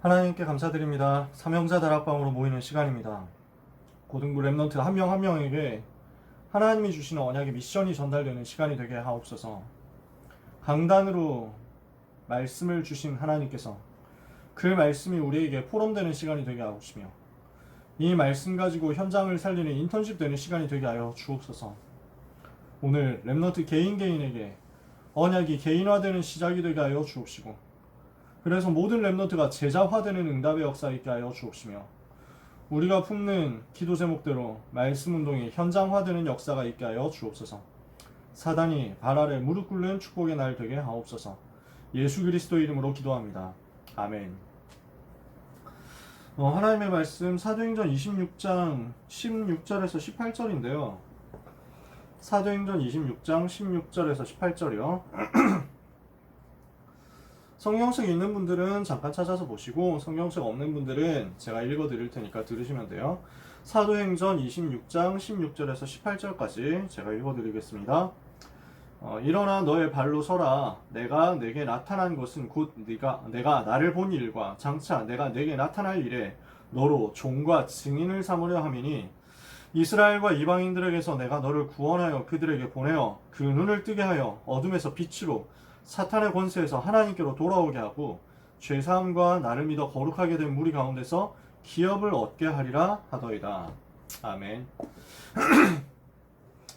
하나님께 감사드립니다. 삼형제 다락방으로 모이는 시간입니다. 고등부 랩넌트 한 명 한 명에게 하나님이 주시는 언약의 미션이 전달되는 시간이 되게 하옵소서. 강단으로 말씀을 주신 하나님께서 그 말씀이 우리에게 포럼되는 시간이 되게 하옵시며, 이 말씀 가지고 현장을 살리는 인턴십 되는 시간이 되게 하여 주옵소서. 오늘 랩넌트 개인에게 언약이 개인화되는 시작이 되게 하여 주옵시고, 그래서 모든 랩넌트가 제자화되는 응답의 역사 있게 하여 주옵시며, 우리가 품는 기도 제목대로 말씀 운동이 현장화되는 역사가 있게 하여 주옵소서. 사단이 발 아래 무릎 꿇는 축복의 날 되게 하옵소서. 예수 그리스도 이름으로 기도합니다. 아멘. 하나님의 말씀 사도행전 26장 16절에서 18절인데요. 사도행전 26장 16절에서 18절이요. 성경책 있는 분들은 잠깐 찾아서 보시고, 성경책 없는 분들은 제가 읽어 드릴 테니까 들으시면 돼요. 사도행전 26장 16절에서 18절까지 제가 읽어 드리겠습니다. 일어나 너의 발로 서라. 내가 내게 나타난 것은 곧 내가 나를 본 일과 장차 내가 내게 나타날 일에 너로 종과 증인을 삼으려 함이니, 이스라엘과 이방인들에게서 내가 너를 구원하여 그들에게 보내어 그 눈을 뜨게 하여 어둠에서 빛으로 사탄의 권세에서 하나님께로 돌아오게 하고, 죄사함과 나를 믿어 거룩하게 된 무리 가운데서 기업을 얻게 하리라 하더이다. 아멘.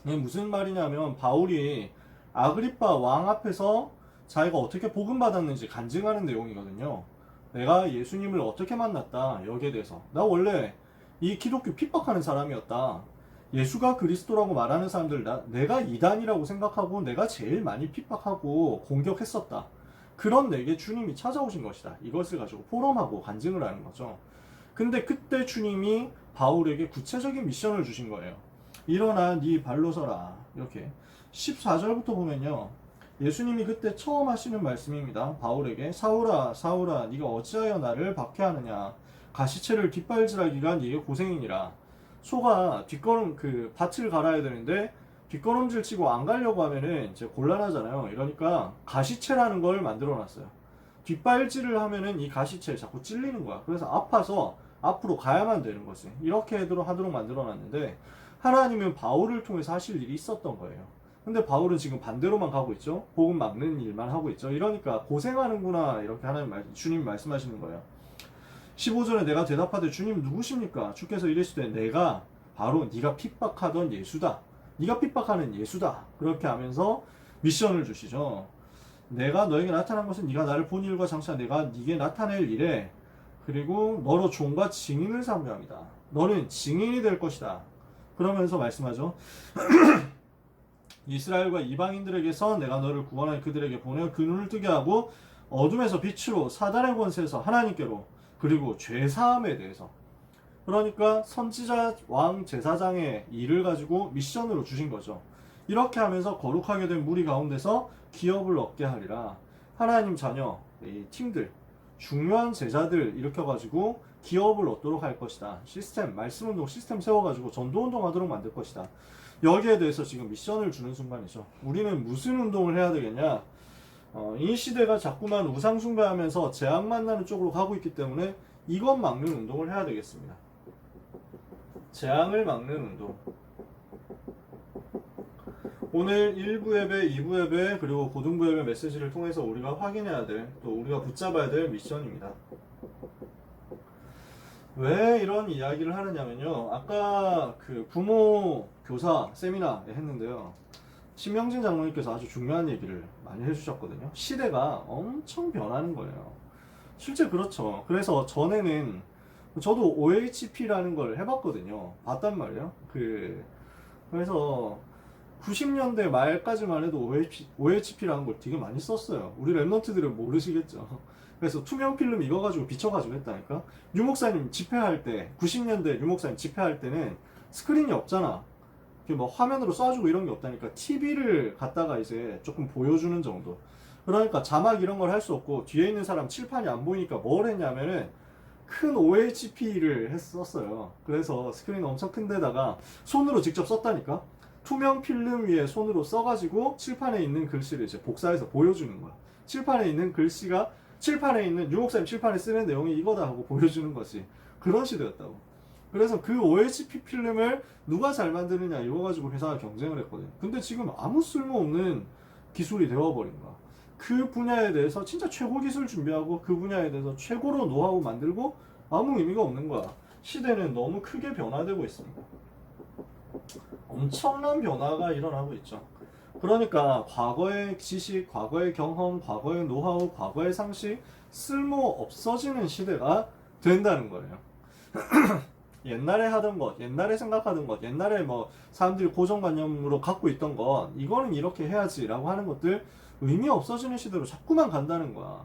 이게 무슨 말이냐면, 바울이 아그리빠 왕 앞에서 자기가 어떻게 복음 받았는지 간증하는 내용이거든요. 내가 예수님을 어떻게 만났다, 여기에 대해서. 나 원래 이 기독교 핍박하는 사람이었다. 예수가 그리스도라고 말하는 사람들 내가 이단이라고 생각하고 내가 제일 많이 핍박하고 공격했었다. 그런 내게 주님이 찾아오신 것이다. 이것을 가지고 포럼하고 간증을 하는 거죠. 근데 그때 주님이 바울에게 구체적인 미션을 주신 거예요. 일어나 네 발로 서라. 이렇게 14절부터 보면요, 예수님이 그때 처음 하시는 말씀입니다. 바울에게 사울아 사울아 네가 어찌하여 나를 박해하느냐. 가시채를 뒷발질하기가 네게 고생이니라. 소가 밭을 갈아야 되는데 뒷걸음질 치고 안 가려고 하면은 이제 곤란하잖아요. 이러니까 가시채라는 걸 만들어 놨어요. 뒷발질을 하면은 이 가시채에 자꾸 찔리는 거야. 그래서 아파서 앞으로 가야만 되는 거지. 이렇게 하도록 만들어 놨는데, 하나님은 바울을 통해서 하실 일이 있었던 거예요. 근데 바울은 지금 반대로만 가고 있죠. 복음 막는 일만 하고 있죠. 이러니까 고생하는구나, 이렇게 주님 말씀하시는 거예요. 15절에 내가 대답하되 주님 누구십니까? 주께서 이르시되 내가 바로 네가 핍박하던 예수다. 네가 핍박하는 예수다. 그렇게 하면서 미션을 주시죠. 내가 너에게 나타난 것은 네가 나를 본 일과 장차 내가 네게 나타낼 일에, 그리고 너로 종과 증인을 삼으려 합니다. 너는 증인이 될 것이다. 그러면서 말씀하죠. 이스라엘과 이방인들에게서 내가 너를 구원하여 그들에게 보내어 그 눈을 뜨게 하고 어둠에서 빛으로 사단의 권세에서 하나님께로, 그리고 죄사함에 대해서. 그러니까 선지자 왕 제사장의 일을 가지고 미션으로 주신 거죠. 이렇게 하면서 거룩하게 된 무리 가운데서 기업을 얻게 하리라. 하나님 자녀 이 팀들, 중요한 제자들 일으켜가지고 기업을 얻도록 할 것이다. 말씀운동 시스템 세워가지고 전도운동 하도록 만들 것이다. 여기에 대해서 지금 미션을 주는 순간이죠. 우리는 무슨 운동을 해야 되겠냐? 이 시대가 자꾸만 우상 숭배하면서 재앙 만나는 쪽으로 가고 있기 때문에 이것 막는 운동을 해야 되겠습니다. 재앙을 막는 운동. 오늘 1부 예배, 2부 예배, 그리고 고등부 예배 메시지를 통해서 우리가 확인해야 될, 또 우리가 붙잡아야 될 미션입니다. 왜 이런 이야기를 하느냐면요, 아까 그 부모 교사 세미나에 했는데요, 신명진 장로님께서 아주 중요한 얘기를 많이 해주셨거든요. 시대가 엄청 변하는 거예요. 실제 그렇죠. 그래서 전에는 저도 OHP라는 걸 해봤거든요. 봤단 말이에요. 그래서 90년대 말까지만 해도 OHP라는 걸 되게 많이 썼어요. 우리 랩넌트들은 모르시겠죠. 그래서 투명 필름 이거 가지고 비춰가지고 했다니까. 유목사님 집회할 때, 90년대 유목사님 집회할 때는 스크린이 없잖아. 뭐 화면으로 쏴주고 이런 게 없다니까. TV를 갖다가 이제 조금 보여주는 정도. 그러니까 자막 이런 걸 할 수 없고, 뒤에 있는 사람 칠판이 안 보이니까 뭘 했냐면은 큰 OHP를 했었어요. 그래서 스크린 엄청 큰 데다가 손으로 직접 썼다니까. 투명 필름 위에 손으로 써가지고 칠판에 있는 글씨를 이제 복사해서 보여주는 거야. 칠판에 있는 글씨가 칠판에 있는 유목사님 칠판에 쓰는 내용이 이거다 하고 보여주는 거지. 그런 시대였다고. 그래서 그 OHP 필름을 누가 잘 만드느냐 이거 가지고 회사가 경쟁을 했거든. 근데 지금 아무 쓸모없는 기술이 되어버린 거야. 그 분야에 대해서 진짜 최고 기술 준비하고 그 분야에 대해서 최고로 노하우 만들고 아무 의미가 없는 거야. 시대는 너무 크게 변화되고 있습니다. 엄청난 변화가 일어나고 있죠. 그러니까 과거의 지식, 과거의 경험, 과거의 노하우, 과거의 상식 쓸모 없어지는 시대가 된다는 거예요. 옛날에 하던 것, 옛날에 생각하던 것, 옛날에 뭐 사람들이 고정관념으로 갖고 있던 것, 이거는 이렇게 해야지라고 하는 것들 의미 없어지는 시대로 자꾸만 간다는 거야.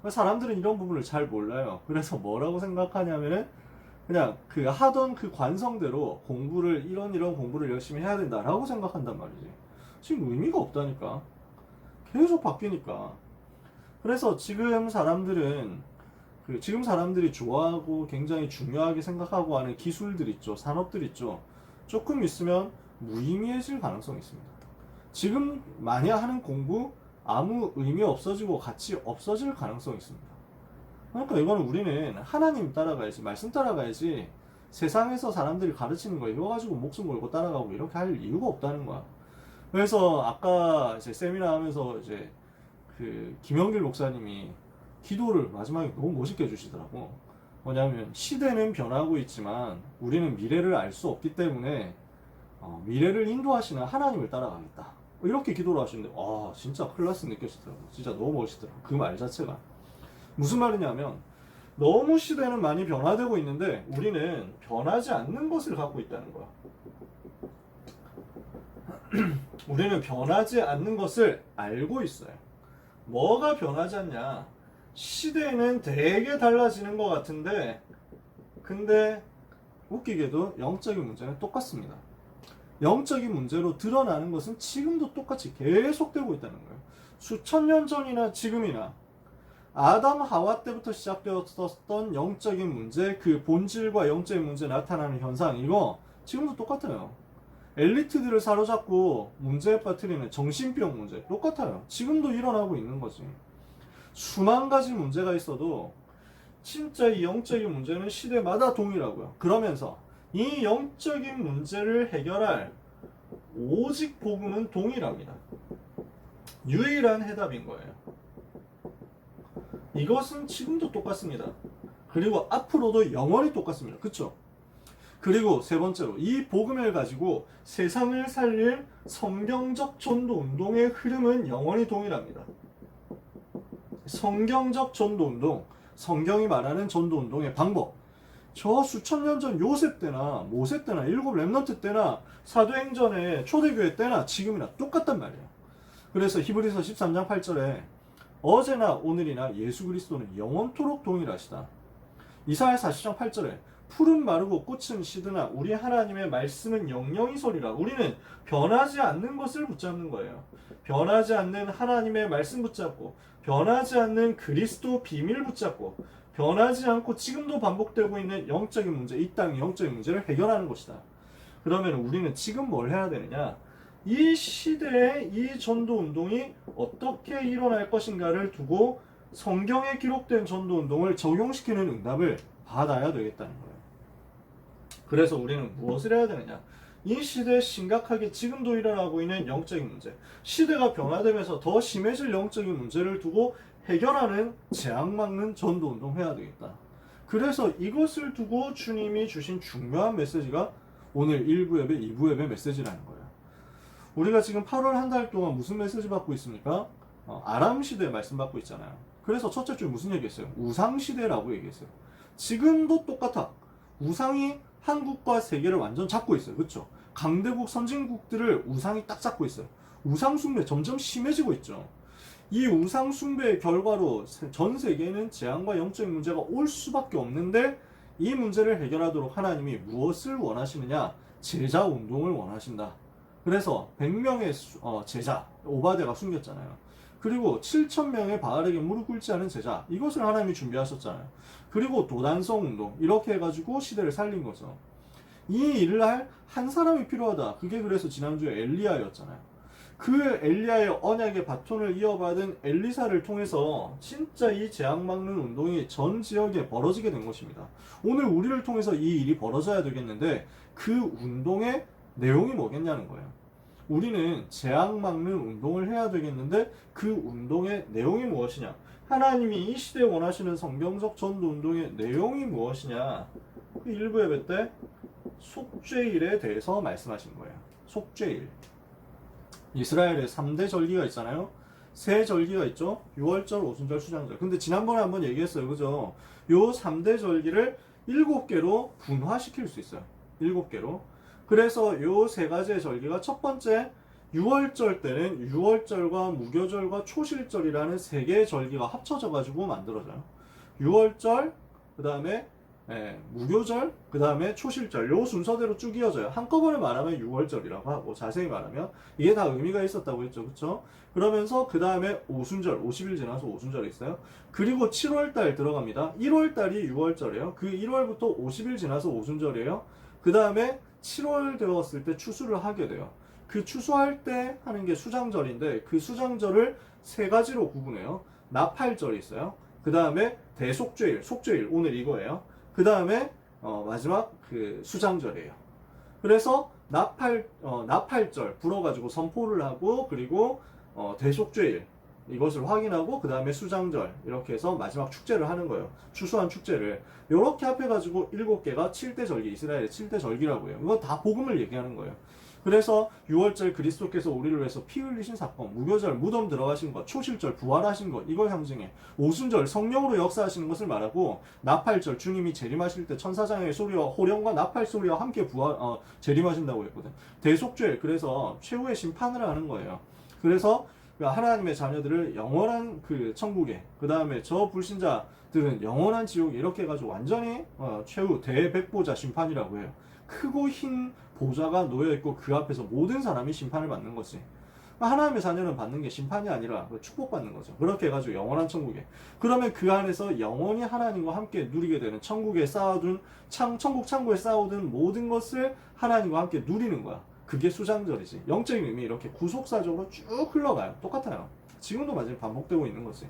사람들은 이런 부분을 잘 몰라요. 그래서 뭐라고 생각하냐면은 그냥 그 하던 그 관성대로 공부를 이런 공부를 열심히 해야 된다라고 생각한단 말이지. 지금 의미가 없다니까. 계속 바뀌니까. 그래서 지금 사람들이 좋아하고 굉장히 중요하게 생각하고 하는 기술들 있죠. 산업들 있죠. 조금 있으면 무의미해질 가능성이 있습니다. 지금 많이 하는 공부 아무 의미 없어지고 가치 없어질 가능성이 있습니다. 그러니까 이거는 우리는 하나님 따라가야지, 말씀 따라가야지, 세상에서 사람들이 가르치는 거 이거 가지고 목숨 걸고 따라가고 이렇게 할 이유가 없다는 거야. 그래서 아까 이제 세미나 하면서 이제 그 김영길 목사님이 기도를 마지막에 너무 멋있게 해주시더라고. 뭐냐면 시대는 변하고 있지만 우리는 미래를 알 수 없기 때문에 미래를 인도하시는 하나님을 따라가겠다. 이렇게 기도를 하시는데 진짜 클래스 느껴지더라고. 진짜 너무 멋있더라고. 그 말 자체가. 무슨 말이냐면 너무 시대는 많이 변화되고 있는데 우리는 변하지 않는 것을 갖고 있다는 거야. 우리는 변하지 않는 것을 알고 있어요. 뭐가 변하지 않냐? 시대는 되게 달라지는 것 같은데 근데 웃기게도 영적인 문제는 똑같습니다. 영적인 문제로 드러나는 것은 지금도 똑같이 계속되고 있다는 거예요. 수천 년 전이나 지금이나 아담 하와 때부터 시작되었던 영적인 문제, 그 본질과 영적인 문제 나타나는 현상, 이거 지금도 똑같아요. 엘리트들을 사로잡고 문제에 빠뜨리는 정신병 문제 똑같아요. 지금도 일어나고 있는 거지. 수만 가지 문제가 있어도 진짜 이 영적인 문제는 시대마다 동일하고요. 그러면서 이 영적인 문제를 해결할 오직 복음은 동일합니다. 유일한 해답인 거예요. 이것은 지금도 똑같습니다. 그리고 앞으로도 영원히 똑같습니다. 그쵸? 그리고 세 번째로 이 복음을 가지고 세상을 살릴 성경적 전도 운동의 흐름은 영원히 동일합니다. 성경적 전도 운동, 성경이 말하는 전도 운동의 방법, 저 수천 년 전 요셉 때나 모세 때나 일곱 렘넌트 때나 사도행전의 초대교회 때나 지금이나 똑같단 말이에요. 그래서 히브리서 13장 8절에 어제나 오늘이나 예수 그리스도는 영원토록 동일하시다. 이사야 40장 8절에 풀은 마르고 꽃은 시드나 우리 하나님의 말씀은 영영이 소리라. 우리는 변하지 않는 것을 붙잡는 거예요. 변하지 않는 하나님의 말씀 붙잡고, 변하지 않는 그리스도 비밀 붙잡고, 변하지 않고 지금도 반복되고 있는 영적인 문제, 이 땅의 영적인 문제를 해결하는 것이다. 그러면 우리는 지금 뭘 해야 되느냐? 이 시대의 이 전도 운동이 어떻게 일어날 것인가를 두고 성경에 기록된 전도 운동을 적용시키는 응답을 받아야 되겠다는 거예요. 그래서 우리는 무엇을 해야 되느냐? 이 시대에 심각하게 지금도 일어나고 있는 영적인 문제, 시대가 변화되면서 더 심해질 영적인 문제를 두고 해결하는 재앙 막는 전도 운동 해야 되겠다. 그래서 이것을 두고 주님이 주신 중요한 메시지가 오늘 1부 예배, 2부 예배 메시지라는 거예요. 우리가 지금 8월 한 달 동안 무슨 메시지 받고 있습니까? 아람 시대 말씀 받고 있잖아요. 그래서 첫째 주에 무슨 얘기했어요? 우상 시대라고 얘기했어요. 지금도 똑같아. 우상이 한국과 세계를 완전 잡고 있어요. 그렇죠? 강대국 선진국들을 우상이 딱 잡고 있어요. 우상 숭배 점점 심해지고 있죠. 이 우상 숭배의 결과로 전 세계에는 재앙과 영적인 문제가 올 수밖에 없는데 이 문제를 해결하도록 하나님이 무엇을 원하시느냐? 제자 운동을 원하신다. 그래서 100명의 제자 오바데가 숨겼잖아요. 그리고 7,000명의 바알에게 무릎 꿇지 않은 제자, 이것을 하나님이 준비하셨잖아요. 그리고 도단성 운동, 이렇게 해가지고 시대를 살린 거죠. 이 일을 할 한 사람이 필요하다. 그게 그래서 지난주에 엘리야였잖아요. 그 엘리야의 언약의 바톤을 이어받은 엘리사를 통해서 진짜 이 재앙 막는 운동이 전 지역에 벌어지게 된 것입니다. 오늘 우리를 통해서 이 일이 벌어져야 되겠는데 그 운동의 내용이 뭐겠냐는 거예요. 우리는 재앙 막는 운동을 해야 되겠는데 그 운동의 내용이 무엇이냐? 하나님이 이 시대에 원하시는 성경적 전도 운동의 내용이 무엇이냐? 1부 예배 때 속죄일에 대해서 말씀하신 거예요. 속죄일. 이스라엘에 3대 절기가 있잖아요. 세 절기가 있죠. 6월절, 오순절, 수장절. 근데 지난번에 한번 얘기했어요. 그죠? 요 3대 절기를 7개로 분화시킬 수 있어요. 7개로. 그래서 요 세 가지의 절기가 첫 번째 6월절 때는 6월절과 무교절과 초실절이라는 세 개의 절기가 합쳐져 가지고 만들어져요. 6월절, 그 다음에 무교절, 그 다음에 초실절, 요 순서대로 쭉 이어져요. 한꺼번에 말하면 6월절이라고 하고, 자세히 말하면 이게 다 의미가 있었다고 했죠. 그쵸? 그러면서 그 다음에 오순절, 50일 지나서 오순절이 있어요. 그리고 7월달 들어갑니다. 1월달이 6월절이에요. 그 1월부터 50일 지나서 오순절이에요. 그 다음에 7월 되었을 때 추수를 하게 돼요. 그 추수할 때 하는 게 수장절인데, 그 수장절을 세 가지로 구분해요. 나팔절이 있어요. 그 다음에 대속죄일, 속죄일, 오늘 이거예요. 그 다음에 마지막 그 수장절이에요. 그래서 나팔절 불어가지고 선포를 하고, 그리고 대속죄일 이것을 확인하고, 그 다음에 수장절 이렇게 해서 마지막 축제를 하는 거예요. 추수한 축제를 이렇게 합해가지고 7개가 7대 절기, 이스라엘의 7대 절기라고 해요. 이거 다 복음을 얘기하는 거예요. 그래서 6월절 그리스도께서 우리를 위해서 피 흘리신 사건, 무교절 무덤 들어가신 것, 초실절 부활하신 것, 이걸 상징해. 오순절 성령으로 역사하시는 것을 말하고, 나팔절 주님이 재림하실 때 천사장의 소리와 호령과 나팔 소리와 함께 재림하신다고 했거든. 대속죄, 그래서 최후의 심판을 하는 거예요. 그래서 하나님의 자녀들을 영원한 그 천국에, 그 다음에 저 불신자들은 영원한 지옥에, 이렇게 해가지고 완전히 최후 대백보자 심판이라고 해요. 크고 흰 보좌가 놓여있고 그 앞에서 모든 사람이 심판을 받는 거지. 하나님의 자녀는 받는 게 심판이 아니라 축복받는 거죠. 그렇게 해가지고 영원한 천국에. 그러면 그 안에서 영원히 하나님과 함께 누리게 되는, 천국에 쌓아둔 천국 창고에 쌓아둔 모든 것을 하나님과 함께 누리는 거야. 그게 수장절이지. 영적인 의미 이렇게 구속사적으로 쭉 흘러가요. 똑같아요. 지금도 마지막에 반복되고 있는 거지.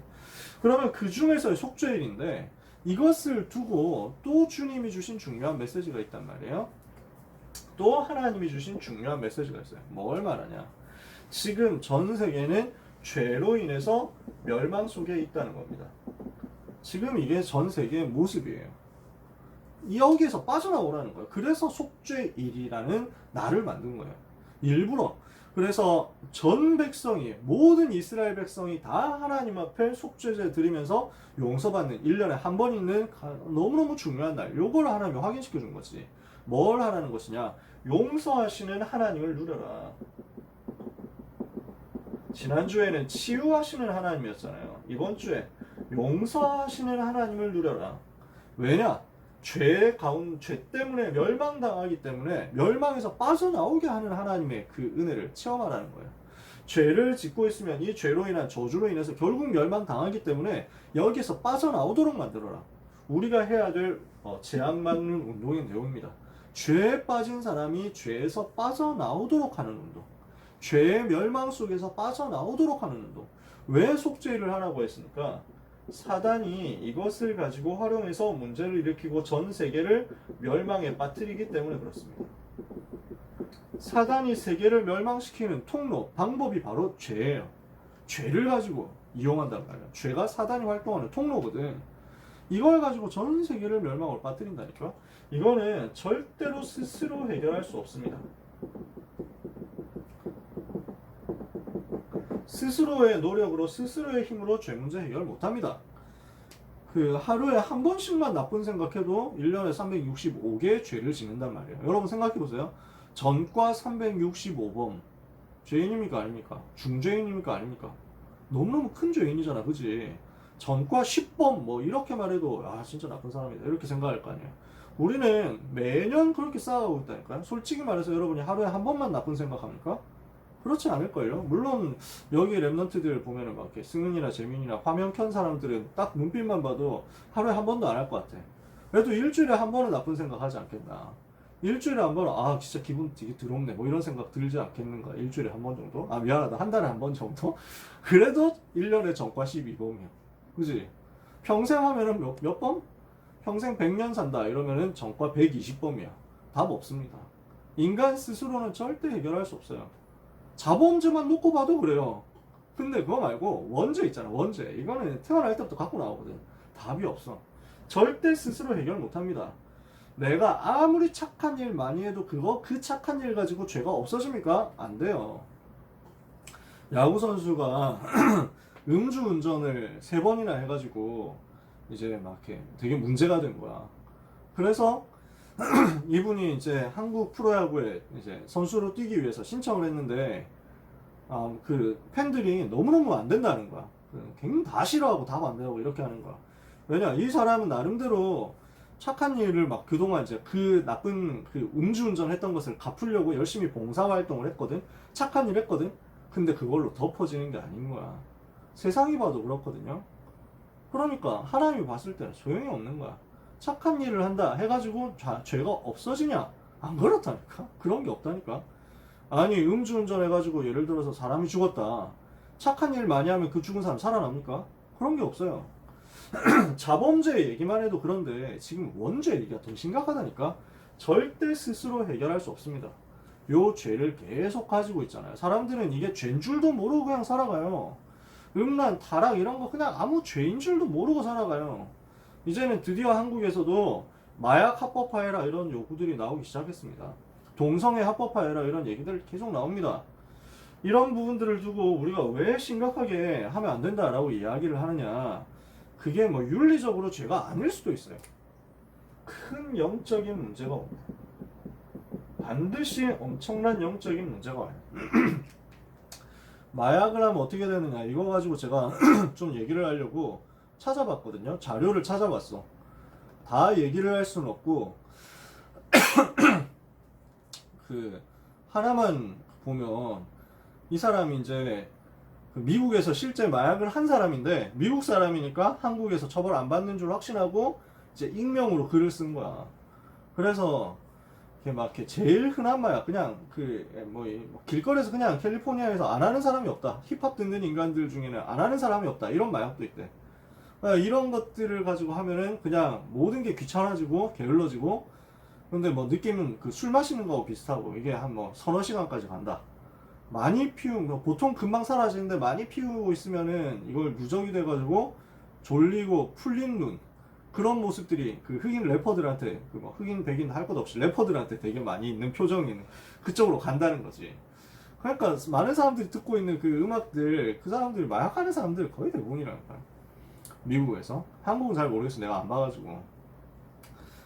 그러면 그 중에서의 속죄일인데, 이것을 두고 또 주님이 주신 중요한 메시지가 있단 말이에요. 또 하나님이 주신 중요한 메시지가 있어요. 뭘 말하냐? 지금 전 세계는 죄로 인해서 멸망 속에 있다는 겁니다. 지금 이게 전 세계의 모습이에요. 여기에서 빠져나오라는 거예요. 그래서 속죄일이라는 날을 만든 거예요. 일부러. 그래서 전 백성이, 모든 이스라엘 백성이 다 하나님 앞에 속죄제 드리면서 용서받는 1년에 한 번 있는 너무너무 중요한 날, 요걸 하나님이 확인시켜 준 거지. 뭘 하라는 것이냐? 용서하시는 하나님을 누려라. 지난주에는 치유하시는 하나님이었잖아요. 이번 주에 용서하시는 하나님을 누려라. 왜냐? 죄 때문에 멸망당하기 때문에 멸망에서 빠져나오게 하는 하나님의 그 은혜를 체험하라는 거예요. 죄를 짓고 있으면 이 죄로 인한 저주로 인해서 결국 멸망당하기 때문에 여기서 빠져나오도록 만들어라. 우리가 해야 될 재앙 막는 운동의 내용입니다. 죄에 빠진 사람이 죄에서 빠져나오도록 하는 운동. 죄의 멸망 속에서 빠져나오도록 하는 운동. 왜 속죄일을 하라고 했습니까? 사단이 이것을 가지고 활용해서 문제를 일으키고 전 세계를 멸망에 빠뜨리기 때문에 그렇습니다. 사단이 세계를 멸망시키는 통로, 방법이 바로 죄예요. 죄를 가지고 이용한단 말이야. 죄가 사단이 활동하는 통로거든. 이걸 가지고 전 세계를 멸망으로 빠뜨린다니까. 이거는 절대로 스스로 해결할 수 없습니다. 스스로의 노력으로, 스스로의 힘으로 죄 문제 해결 못합니다. 그 하루에 한 번씩만 나쁜 생각해도 1년에 365개의 죄를 짓는단 말이에요. 여러분 생각해보세요. 전과 365번 죄인입니까 아닙니까? 중죄인입니까 아닙니까? 너무너무 큰 죄인이잖아, 그지? 전과 10번 뭐 이렇게 말해도 아 진짜 나쁜 사람이다 이렇게 생각할 거 아니에요. 우리는 매년 그렇게 쌓아오고 있다니까요. 솔직히 말해서 여러분이 하루에 한 번만 나쁜 생각합니까? 그렇지 않을걸요. 물론 여기 랩런트들 보면은 막 이렇게 승은이나 재민이나 화면 켠 사람들은 딱 눈빛만 봐도 하루에 한 번도 안 할 것 같아. 그래도 일주일에 한 번은 나쁜 생각 하지 않겠나. 일주일에 한 번, 아, 진짜 기분 되게 더럽네. 뭐 이런 생각 들지 않겠는가? 일주일에 한 번 정도? 아, 미안하다. 한 달에 한 번 정도? 그래도 1년에 전과 12범이야. 그지? 평생 하면은 몇 범? 평생 100년 산다. 이러면은 전과 120범이야. 답 없습니다. 인간 스스로는 절대 해결할 수 없어요. 자범죄만 놓고 봐도 그래요. 근데 그거 말고 원죄 있잖아. 원죄. 이거는 태어날 때부터 갖고 나오거든. 답이 없어. 절대 스스로 해결 못합니다. 내가 아무리 착한 일 많이 해도 그 착한 일 가지고 죄가 없어집니까? 안 돼요. 야구 선수가 음주운전을 3번이나 해가지고 이제 막 이렇게 되게 문제가 된 거야. 그래서 이분이 이제 한국 프로야구에 이제 선수로 뛰기 위해서 신청을 했는데 그 팬들이 너무너무 안 된다는 거야. 굉장히 다 싫어하고 답 안 되고 이렇게 하는 거야. 왜냐, 이 사람은 나름대로 착한 일을 막 그동안 이제 그 나쁜 그 음주운전 했던 것을 갚으려고 열심히 봉사활동을 했거든. 착한 일 했거든. 근데 그걸로 덮어지는 게 아닌 거야. 세상이 봐도 그렇거든요. 그러니까 하나님이 봤을 때는 소용이 없는 거야. 착한 일을 한다 해가지고 죄가 없어지냐? 안 그렇다니까. 그런 게 없다니까. 아니, 음주운전 해가지고 예를 들어서 사람이 죽었다. 착한 일 많이 하면 그 죽은 사람 살아납니까? 그런 게 없어요. 자범죄 얘기만 해도 그런데 지금 원죄 얘기가 더 심각하다니까. 절대 스스로 해결할 수 없습니다. 요 죄를 계속 가지고 있잖아요. 사람들은 이게 죄인 줄도 모르고 그냥 살아가요. 음란, 타락 이런 거 그냥 아무 죄인 줄도 모르고 살아가요. 이제는 드디어 한국에서도 마약 합법화해라 이런 요구들이 나오기 시작했습니다. 동성애 합법화해라 이런 얘기들 계속 나옵니다. 이런 부분들을 두고 우리가 왜 심각하게 하면 안 된다라고 이야기를 하느냐. 그게 뭐 윤리적으로 죄가 아닐 수도 있어요. 큰 영적인 문제가 옵니다. 반드시 엄청난 영적인 문제가 와요. 마약을 하면 어떻게 되느냐, 이거 가지고 제가 좀 얘기를 하려고 찾아봤거든요. 자료를 찾아봤어. 다 얘기를 할 수는 없고 그 하나만 보면 이 사람이 이제 미국에서 실제 마약을 한 사람인데 미국 사람이니까 한국에서 처벌 안 받는 줄 확신하고 이제 익명으로 글을 쓴 거야. 그래서 막 이렇게 제일 흔한 마약, 그냥 뭐 길거리에서 그냥 캘리포니아에서 안 하는 사람이 없다. 힙합 듣는 인간들 중에는 안 하는 사람이 없다. 이런 마약도 있대. 이런 것들을 가지고 하면은 그냥 모든 게 귀찮아지고 게을러지고, 근데 뭐 느낌은 그 술 마시는 거하고 비슷하고 이게 한 뭐 서너 시간까지 간다. 많이 피우면 보통 금방 사라지는데 많이 피우고 있으면은 이걸 누적이 돼가지고 졸리고 풀린 눈, 그런 모습들이 그 흑인 래퍼들한테, 뭐 흑인 백인 할 것 없이 래퍼들한테 되게 많이 있는 표정이 그쪽으로 간다는 거지. 그러니까 많은 사람들이 듣고 있는 그 음악들, 그 사람들이 마약하는 사람들 거의 대부분이라니까. 미국에서. 한국은 잘 모르겠어. 내가 안 봐가지고.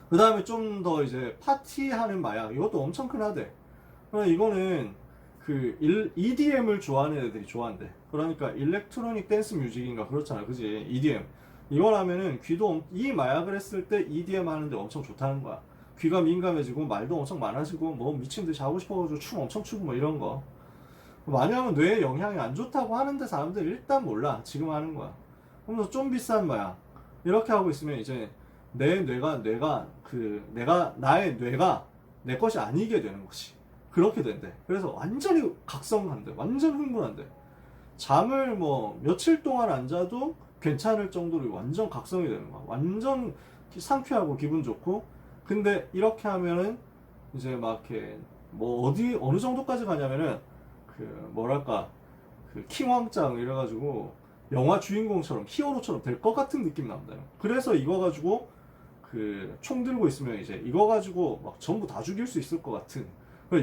그 다음에 좀 더 이제 파티하는 마약, 이것도 엄청 흔하대. 그러니까 이거는 그 EDM을 좋아하는 애들이 좋아한대. 그러니까 일렉트로닉 댄스 뮤직인가 그렇잖아, 그지? EDM. 이걸 하면은 이 마약을 했을 때 EDM 하는데 엄청 좋다는 거야. 귀가 민감해지고 말도 엄청 많아지고 뭐 미친 듯이 하고 싶어가지고 춤 엄청 추고 뭐 이런 거. 많이 하면 뇌에 영향이 안 좋다고 하는데 사람들이 일단 몰라. 지금 하는 거야. 그러면서 좀 비싼 마약 이렇게 하고 있으면 이제 나의 뇌가 내 것이 아니게 되는 거지. 그렇게 된대. 그래서 완전히 각성한대. 완전 흥분한대. 잠을 뭐 며칠 동안 안 자도 괜찮을 정도로 완전 각성이 되는 거야. 완전 상쾌하고 기분 좋고. 근데 이렇게 하면은 이제 막 이렇게 뭐 어느 정도까지 가냐면은 그 킹왕짱 이래가지고 영화 주인공처럼 히어로처럼 될 것 같은 느낌 납니다. 그래서 이거 가지고 총 들고 있으면 이제 이거 가지고 막 전부 다 죽일 수 있을 것 같은,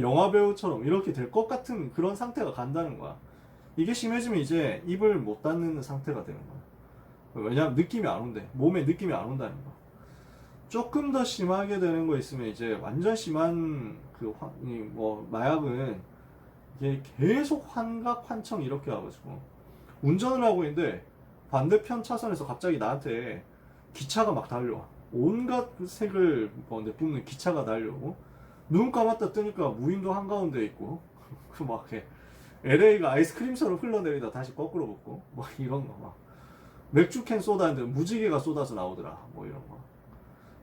영화 배우처럼 이렇게 될 것 같은 그런 상태가 간다는 거야. 이게 심해지면 이제 입을 못 닫는 상태가 되는 거야. 왜냐면 느낌이 안 온대. 몸에 느낌이 안 온다는 거야. 조금 더 심하게 되는 거 있으면 이제 완전 심한 마약은 이게 계속 환각, 환청 이렇게 와가지고 운전을 하고 있는데 반대편 차선에서 갑자기 나한테 기차가 막 달려와. 온갖 색을 내뿜는 기차가 달려오고, 눈 감았다 뜨니까 무인도 한가운데 있고, 막 LA가 아이스크림처럼 흘러내리다 다시 거꾸로 붙고, 뭐 이런 거 막. 맥주캔 쏟았는데 무지개가 쏟아서 나오더라. 뭐 이런 거.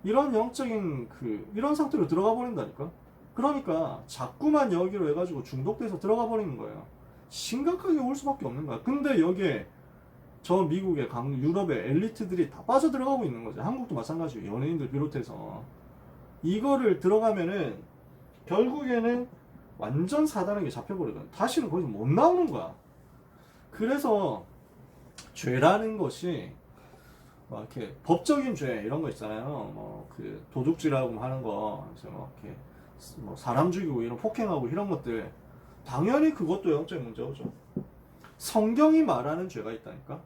이런 영적인 이런 상태로 들어가 버린다니까? 그러니까 자꾸만 여기로 해가지고 중독돼서 들어가 버리는 거예요. 심각하게 올 수밖에 없는 거야. 근데 여기에 저 미국의 유럽의 엘리트들이 다 빠져들어가고 있는 거죠. 한국도 마찬가지고 연예인들 비롯해서 이거를 들어가면은 결국에는 완전 사단에게 잡혀버리거든. 다시는 거기서 못 나오는 거야. 그래서 죄라는 것이 막 이렇게 법적인 죄 이런 거 있잖아요. 뭐 그 도둑질하고 하는 거, 그래서 뭐 이렇게 뭐 사람 죽이고 이런 폭행하고 이런 것들 당연히 그것도 영적 문제죠. 성경이 말하는 죄가 있다니까.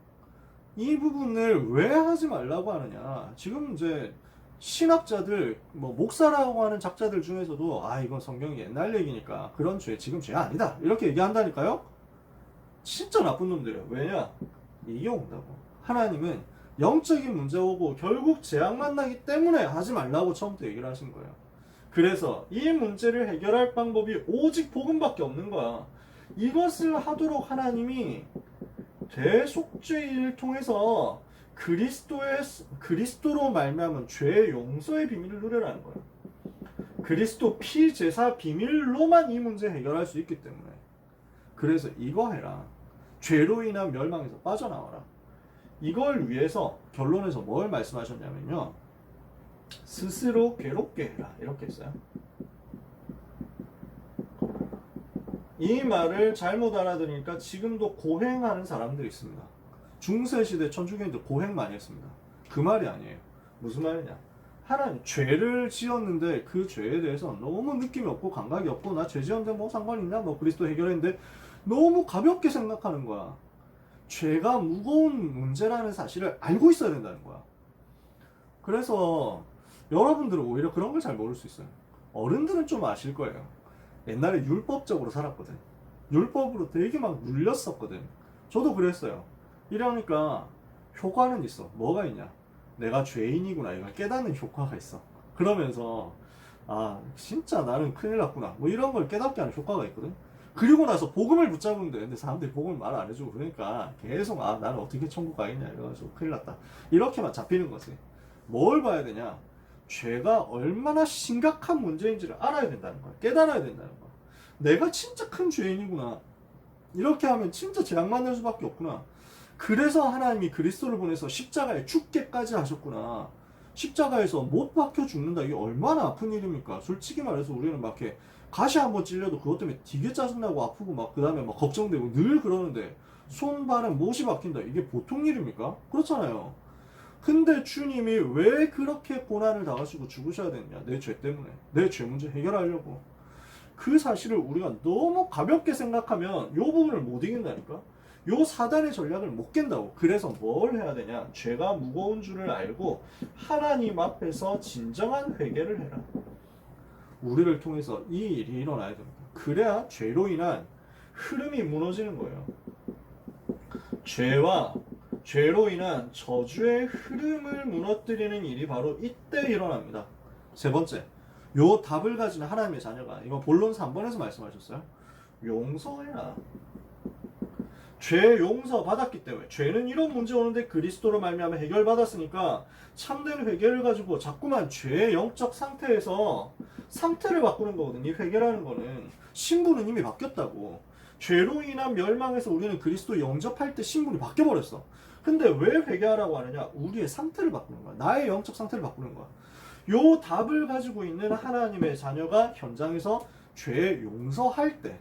이 부분을 왜 하지 말라고 하느냐. 지금 이제 신학자들, 뭐 목사라고 하는 작자들 중에서도 아 이건 성경이 옛날 얘기니까 그런 죄 지금 죄 아니다 이렇게 얘기한다니까요. 진짜 나쁜 놈들이에요. 왜냐? 이게 온다고. 하나님은 영적인 문제 오고 결국 재앙 만나기 때문에 하지 말라고 처음부터 얘기를 하신 거예요. 그래서 이 문제를 해결할 방법이 오직 복음밖에 없는 거야. 이것을 하도록 하나님이 대속죄를 통해서 그리스도로 말미암은 죄의 용서의 비밀을 누려라는 거예요. 그리스도 피제사 비밀로만 이 문제 해결할 수 있기 때문에. 그래서 이거 해라. 죄로 인한 멸망에서 빠져나와라. 이걸 위해서 결론에서 뭘 말씀하셨냐면요. 스스로 괴롭게 해라. 이렇게 했어요. 이 말을 잘못 알아들으니까 지금도 고행하는 사람들이 있습니다. 중세시대 천주교인들 고행 많이 했습니다. 그 말이 아니에요. 무슨 말이냐. 하나님 죄를 지었는데 그 죄에 대해서 너무 느낌이 없고 감각이 없고 나 죄 지었는데 뭐 상관 있냐 뭐 그리스도 해결했는데 너무 가볍게 생각하는 거야. 죄가 무거운 문제라는 사실을 알고 있어야 된다는 거야. 그래서 여러분들은 오히려 그런 걸 잘 모를 수 있어요. 어른들은 좀 아실 거예요. 옛날에 율법적으로 살았거든. 율법으로 되게 막 눌렸었거든. 저도 그랬어요. 이러니까 효과는 있어. 뭐가 있냐? 내가 죄인이구나. 이걸 깨닫는 효과가 있어. 그러면서 아 진짜 나는 큰일 났구나. 뭐 이런 걸 깨닫게 하는 효과가 있거든. 그리고 나서 복음을 붙잡으면 돼. 근데 사람들이 복음을 말 안 해주고 그러니까 계속 아 나는 어떻게 천국 가겠냐 이래가지고 큰일 났다. 이렇게만 잡히는 거지. 뭘 봐야 되냐? 죄가 얼마나 심각한 문제인지를 알아야 된다는 거야. 깨달아야 된다는 거야. 내가 진짜 큰 죄인이구나. 이렇게 하면 진짜 재앙 만날 수밖에 없구나. 그래서 하나님이 그리스도를 보내서 십자가에 죽게까지 하셨구나. 십자가에서 못 박혀 죽는다. 이게 얼마나 아픈 일입니까? 솔직히 말해서 우리는 막 이렇게 가시 한번 찔려도 그것 때문에 되게 짜증나고 아프고 막 그 다음에 막 걱정되고 늘 그러는데 손발에 못이 박힌다. 이게 보통 일입니까? 그렇잖아요. 근데 주님이 왜 그렇게 고난을 당하시고 죽으셔야 되느냐? 내 죄 때문에. 내 죄 문제 해결하려고. 그 사실을 우리가 너무 가볍게 생각하면 이 부분을 못 이긴다니까? 요 사단의 전략을 못 깬다고. 그래서 뭘 해야 되냐? 죄가 무거운 줄을 알고 하나님 앞에서 진정한 회개를 해라. 우리를 통해서 이 일이 일어나야 됩니다. 그래야 죄로 인한 흐름이 무너지는 거예요. 죄로 인한 저주의 흐름을 무너뜨리는 일이 바로 이때 일어납니다. 세 번째, 요 답을 가진 하나님의 자녀가, 이거 본론 3번에서 말씀하셨어요. 용서해라. 죄 용서 받았기 때문에, 죄는 이런 문제 오는데 그리스도로 말미암아 해결받았으니까 참된 회개를 가지고 자꾸만 죄의 영적 상태에서 상태를 바꾸는 거거든요. 이 회개라는 거는 신분은 이미 바뀌었다고. 죄로 인한 멸망에서 우리는 그리스도 영접할 때 신분이 바뀌어버렸어. 근데 왜 회개하라고 하느냐? 우리의 상태를 바꾸는 거야. 나의 영적 상태를 바꾸는 거야. 요 답을 가지고 있는 하나님의 자녀가 현장에서 죄 용서할 때,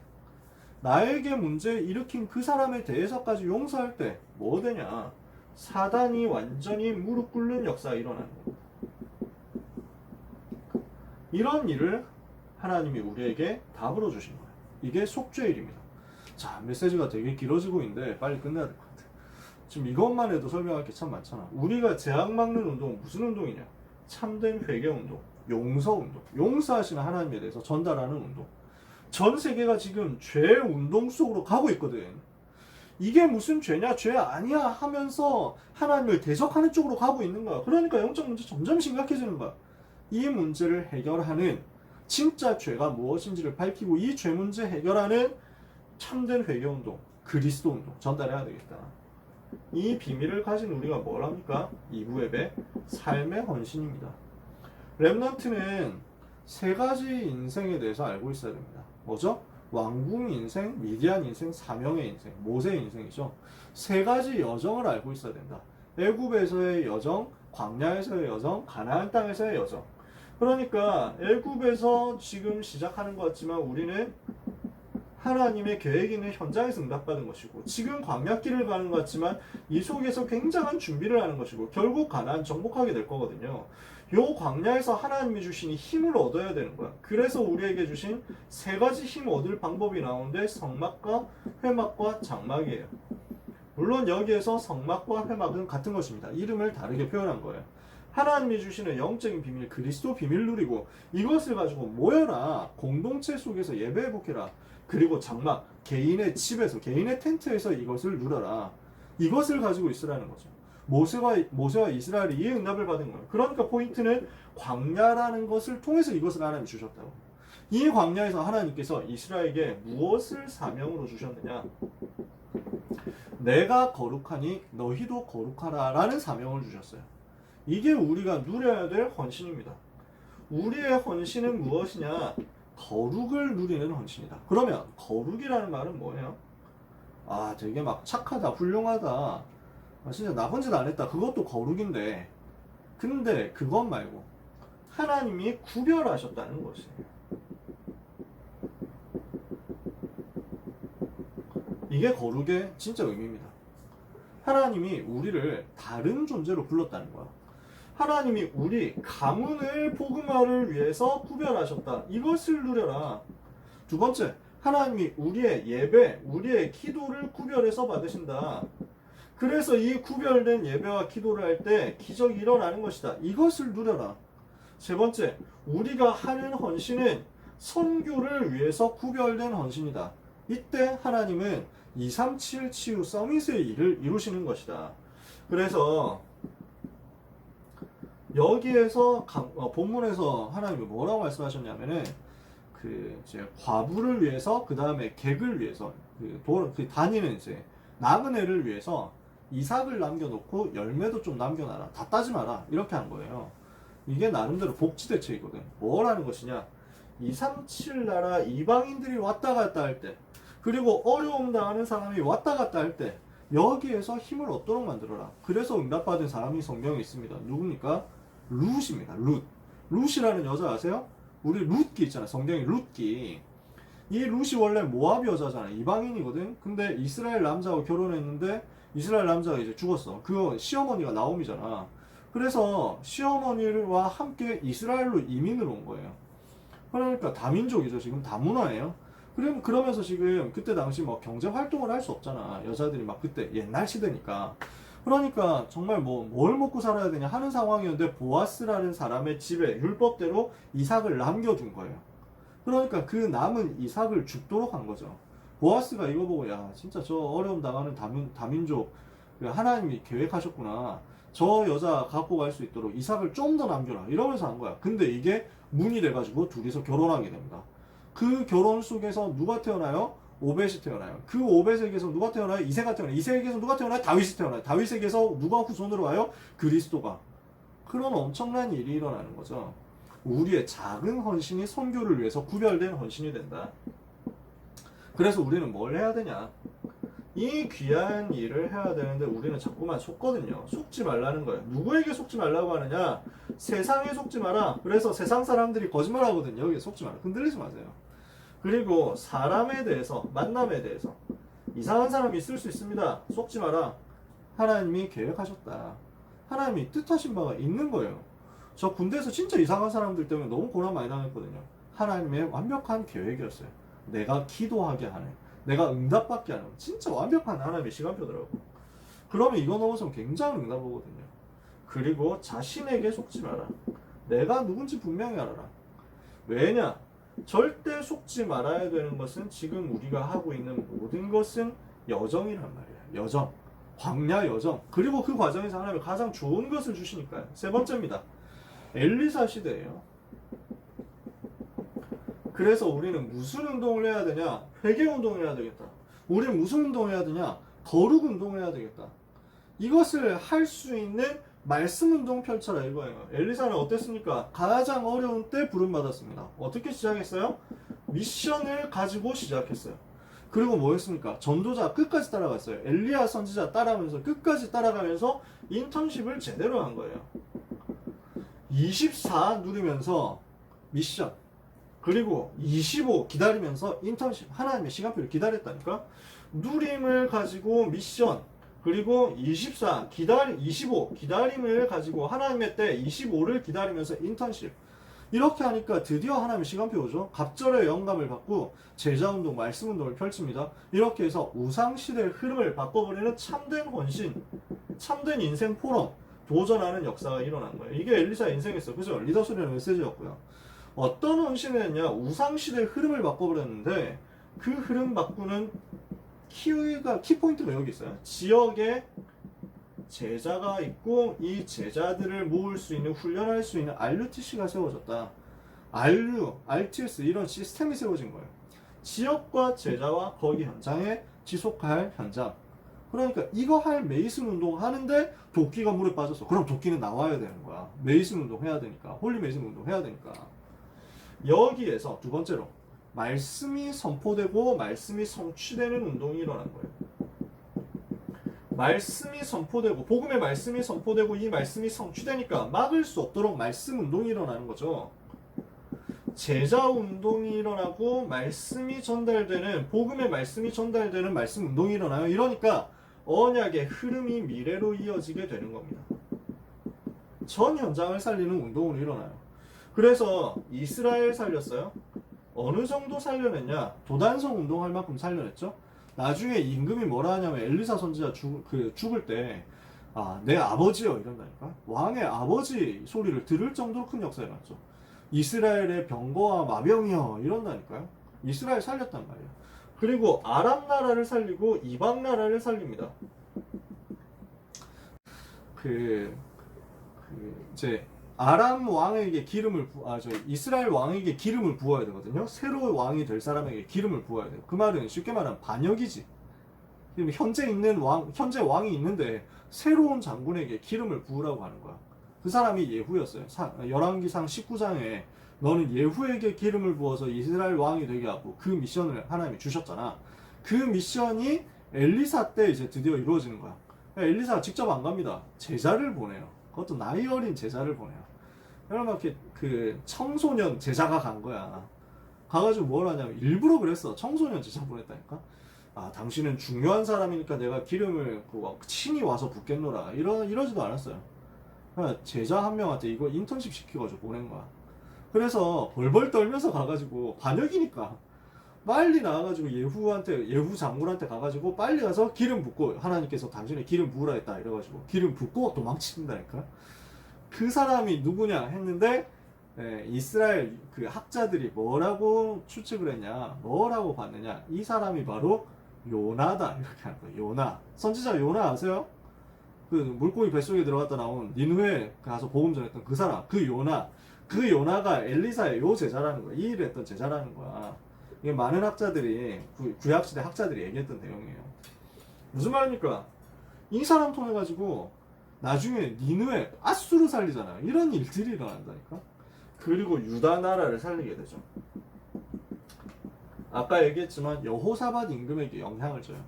나에게 문제 일으킨 그 사람에 대해서까지 용서할 때 뭐 되냐? 사단이 완전히 무릎 꿇는 역사가 일어나는 겁니다. 이런 일을 하나님이 우리에게 답으로 주신 거예요. 이게 속죄일입니다. 자, 메시지가 되게 길어지고 있는데 빨리 끝내야 될 것 같아요. 지금 이것만 해도 설명할 게 참 많잖아. 우리가 재앙 막는 운동은 무슨 운동이냐? 참된 회개 운동, 용서 운동, 용서하시는 하나님에 대해서 전달하는 운동. 전 세계가 지금 죄 운동 속으로 가고 있거든. 이게 무슨 죄냐? 죄 아니야 하면서 하나님을 대적하는 쪽으로 가고 있는 거야. 그러니까 영적 문제 점점 심각해지는 거야. 이 문제를 해결하는, 진짜 죄가 무엇인지를 밝히고 이 죄 문제 해결하는 참된 회개 운동, 그리스도 운동 전달해야 되겠다. 이 비밀을 가진 우리가 뭘 합니까? 2부 예배 삶의 헌신입니다. 렘넌트는 세 가지 인생에 대해서 알고 있어야 됩니다. 뭐죠? 왕궁 인생, 미디안 인생, 사명의 인생, 모세의 인생이죠. 세 가지 여정을 알고 있어야 된다. 애굽에서의 여정, 광야에서의 여정, 가나안 땅에서의 여정. 그러니까 애굽에서 지금 시작하는 것 같지만 우리는 하나님의 계획이 있는 현장에서 응답받은 것이고, 지금 광야길을 가는 것 같지만 이 속에서 굉장한 준비를 하는 것이고, 결국 가나안 정복하게 될 거거든요. 요 광야에서 하나님이 주신 힘을 얻어야 되는 거야. 그래서 우리에게 주신 세 가지 힘 얻을 방법이 나오는데 성막과 회막과 장막이에요. 물론 여기에서 성막과 회막은 같은 것입니다. 이름을 다르게 표현한 거예요. 하나님이 주시는 영적인 비밀, 그리스도 비밀 누리고 이것을 가지고 모여라. 공동체 속에서 예배 회복해라. 그리고 장막, 개인의 집에서, 개인의 텐트에서 이것을 누려라. 이것을 가지고 있으라는 거죠. 모세와 이스라엘이 이 응답을 받은 거예요. 그러니까 포인트는 광야라는 것을 통해서 이것을 하나님이 주셨다고. 이 광야에서 하나님께서 이스라엘에게 무엇을 사명으로 주셨느냐? 내가 거룩하니 너희도 거룩하라 라는 사명을 주셨어요. 이게 우리가 누려야 될 헌신입니다. 우리의 헌신은 무엇이냐? 거룩을 누리는 헌신이다. 그러면 거룩이라는 말은 뭐예요? 아, 되게 막 착하다, 훌륭하다, 아, 진짜 나쁜 짓 안 했다, 그것도 거룩인데, 근데 그것 말고 하나님이 구별하셨다는 것이에요. 이게 거룩의 진짜 의미입니다. 하나님이 우리를 다른 존재로 불렀다는 거야. 하나님이 우리 가문을 복음화를 위해서 구별하셨다. 이것을 누려라. 두 번째, 하나님이 우리의 예배, 우리의 기도를 구별해서 받으신다. 그래서 이 구별된 예배와 기도를 할 때 기적이 일어나는 것이다. 이것을 누려라. 세 번째, 우리가 하는 헌신은 선교를 위해서 구별된 헌신이다. 이때 하나님은 237 치유 서밋의 일을 이루시는 것이다. 그래서 여기에서 본문에서 하나님이 뭐라고 말씀하셨냐면은 이제 과부를 위해서, 그 다음에 객을 위해서, 다니는 이제 나그네를 위해서 이삭을 남겨놓고 열매도 좀 남겨놔라. 다 따지 마라. 이렇게 한 거예요. 이게 나름대로 복지 대책이거든. 뭐라는 것이냐? 237 나라 이방인들이 왔다 갔다 할 때, 그리고 어려움 당하는 사람이 왔다 갔다 할 때 여기에서 힘을 얻도록 만들어라. 그래서 응답받은 사람이 성경에 있습니다. 누굽니까? 룻입니다. 룻이라는 여자 아세요? 우리 룻기 있잖아요. 성경에 룻기. 이 룻이 원래 모압 여자잖아요. 이방인이거든. 근데 이스라엘 남자하고 결혼했는데 이스라엘 남자가 이제 죽었어. 그 시어머니가 나옴이잖아. 그래서 시어머니와 함께 이스라엘로 이민을 온 거예요. 그러니까 다민족이죠. 지금 다문화예요. 그러면서 지금 그때 당시 뭐 경제 활동을 할 수 없잖아. 여자들이 막 그때 옛날 시대니까. 그러니까 정말 뭘 먹고 살아야 되냐 하는 상황이었는데 보아스라는 사람의 집에 율법대로 이삭을 남겨둔 거예요. 그러니까 그 남은 이삭을 죽도록 한 거죠. 보아스가 이거 보고 야 진짜 저 어려움 당하는 다민족 하나님이 계획하셨구나. 저 여자 갖고 갈 수 있도록 이삭을 좀 더 남겨라 이러면서 한 거야. 근데 이게 문이 돼가지고 둘이서 결혼하게 됩니다. 그 결혼 속에서 누가 태어나요? 오벳이 태어나요. 그 오벳에게서 누가 태어나요? 이새가 태어나요. 이새에게서 누가 태어나요? 다윗이 태어나요. 다윗에게서 누가 후손으로 와요? 그리스도가. 그런 엄청난 일이 일어나는 거죠. 우리의 작은 헌신이 선교를 위해서 구별된 헌신이 된다. 그래서 우리는 뭘 해야 되냐? 이 귀한 일을 해야 되는데 우리는 자꾸만 속거든요. 속지 말라는 거예요. 누구에게 속지 말라고 하느냐? 세상에 속지 마라. 그래서 세상 사람들이 거짓말하거든요. 여기에 속지 마라. 흔들리지 마세요. 그리고 사람에 대해서, 만남에 대해서 이상한 사람이 있을 수 있습니다. 속지 마라. 하나님이 계획하셨다. 하나님이 뜻하신 바가 있는 거예요. 저 군대에서 진짜 이상한 사람들 때문에 너무 고난 많이 당했거든요. 하나님의 완벽한 계획이었어요. 내가 기도하게 하는, 내가 응답받게 하는, 진짜 완벽한 하나님의 시간표더라고. 그러면 이거 넘어서면 굉장히 응답 오거든요. 그리고 자신에게 속지 마라. 내가 누군지 분명히 알아라. 왜냐? 절대 속지 말아야 되는 것은 지금 우리가 하고 있는 모든 것은 여정이란 말이에요. 여정. 광야 여정. 그리고 그 과정에서 하나님이 가장 좋은 것을 주시니까요. 세 번째입니다. 엘리사 시대예요. 그래서 우리는 무슨 운동을 해야 되냐? 회개 운동을 해야 되겠다. 우리는 무슨 운동을 해야 되냐? 거룩 운동을 해야 되겠다. 이것을 할 수 있는 말씀 운동 펼쳐라 이거예요. 엘리사는 어땠습니까? 가장 어려운 때 부름받았습니다. 어떻게 시작했어요? 미션을 가지고 시작했어요. 그리고 뭐 했습니까? 전도자 끝까지 따라갔어요. 엘리야 선지자 따라가면서 끝까지 따라가면서 인턴십을 제대로 한 거예요. 24 누리면서 미션, 그리고 25 기다리면서 인턴십, 하나님의 시간표를 기다렸다니까. 누림을 가지고 미션, 그리고 24 25 기다림을 가지고 하나님의 때 25를 기다리면서 인턴십. 이렇게 하니까 드디어 하나님의 시간표 오죠. 갑절의 영감을 받고 제자운동, 말씀운동을 펼칩니다. 이렇게 해서 우상시대의 흐름을 바꿔버리는 참된 헌신, 참된 인생 포럼, 도전하는 역사가 일어난 거예요. 이게 엘리사의 인생이었어요. 그죠? 리더십의 메시지였고요. 어떤 헌신을 했냐? 우상시대의 흐름을 바꿔버렸는데 그 흐름 바꾸는 키포인트가 여기 있어요. 지역에 제자가 있고 이 제자들을 모을 수 있는, 훈련할 수 있는 RUTC가 세워졌다. RTS 이런 시스템이 세워진 거예요. 지역과 제자와 거기 현장에 지속할 현장. 그러니까 이거 할 메이슨 운동 하는데 도끼가 물에 빠졌어. 그럼 도끼는 나와야 되는 거야. 메이슨 운동 해야 되니까. 홀리 메이슨 운동 해야 되니까. 여기에서 두 번째로 말씀이 선포되고 말씀이 성취되는 운동이 일어난 거예요. 말씀이 선포되고 복음의 말씀이 선포되고 이 말씀이 성취되니까 막을 수 없도록 말씀 운동이 일어나는 거죠. 제자 운동이 일어나고 말씀이 전달되는, 복음의 말씀이 전달되는 말씀 운동이 일어나요. 이러니까 언약의 흐름이 미래로 이어지게 되는 겁니다. 전 현장을 살리는 운동으로 일어나요. 그래서 이스라엘 살렸어요. 어느 정도 살려냈냐? 도단성 운동할 만큼 살려냈죠. 나중에 임금이 뭐라 하냐면 엘리사 선지자 죽을 때 내 아버지요 이런다니까. 왕의 아버지 소리를 들을 정도로 큰 역사가 일어났죠. 이스라엘의 병거와 마병이요 이런다니까요. 이스라엘 살렸단 말이에요. 그리고 아람 나라를 살리고 이방 나라를 살립니다. 이제 아람 왕에게 이스라엘 왕에게 기름을 부어야 되거든요. 새로운 왕이 될 사람에게 기름을 부어야 돼요. 그 말은 쉽게 말하면 반역이지. 현재 왕이 있는데 새로운 장군에게 기름을 부으라고 하는 거야. 그 사람이 예후였어요. 열왕기상 19장에 너는 예후에게 기름을 부어서 이스라엘 왕이 되게 하고 그 미션을 하나님이 주셨잖아. 그 미션이 엘리사 때 이제 드디어 이루어지는 거야. 엘리사가 직접 안 갑니다. 제자를 보내요. 그것도 나이 어린 제자를 보내요. 여러분, 그 청소년 제자가 간 거야. 가가지고 뭘 하냐면 일부러 그랬어. 청소년 제자 보냈다니까. 당신은 중요한 사람이니까 내가 기름을 친히 와서 붓겠노라. 이러지도 않았어요. 그냥 제자 한 명한테 이거 인턴십 시켜가지고 보낸 거야. 그래서 벌벌 떨면서 가가지고 반역이니까 빨리 나와가지고 예후 장군한테 가가지고 빨리 가서 기름 붓고, 하나님께서 당신의 기름 부으라 했다 이래가지고 기름 붓고 도망친다니까. 그 사람이 누구냐 했는데 이스라엘 그 학자들이 뭐라고 추측을 했냐, 뭐라고 봤느냐, 이 사람이 바로 요나다 이렇게 하는 거예요. 요나, 선지자 요나 아세요? 그 물고기 뱃속에 들어갔다 나온 니느웨 가서 복음 전했던 그 사람, 그 요나가 엘리사의 요 제자라는 거야. 이 일을 했던 제자라는 거야. 이게 많은 학자들이, 구약시대 학자들이 얘기했던 내용이에요. 무슨 말입니까? 이 사람 통해 가지고 나중에 니느웨, 아수르 살리잖아요. 이런 일들이 일어난다니까. 그리고 유다 나라를 살리게 되죠. 아까 얘기했지만 여호사밧 임금에게 영향을 줘요.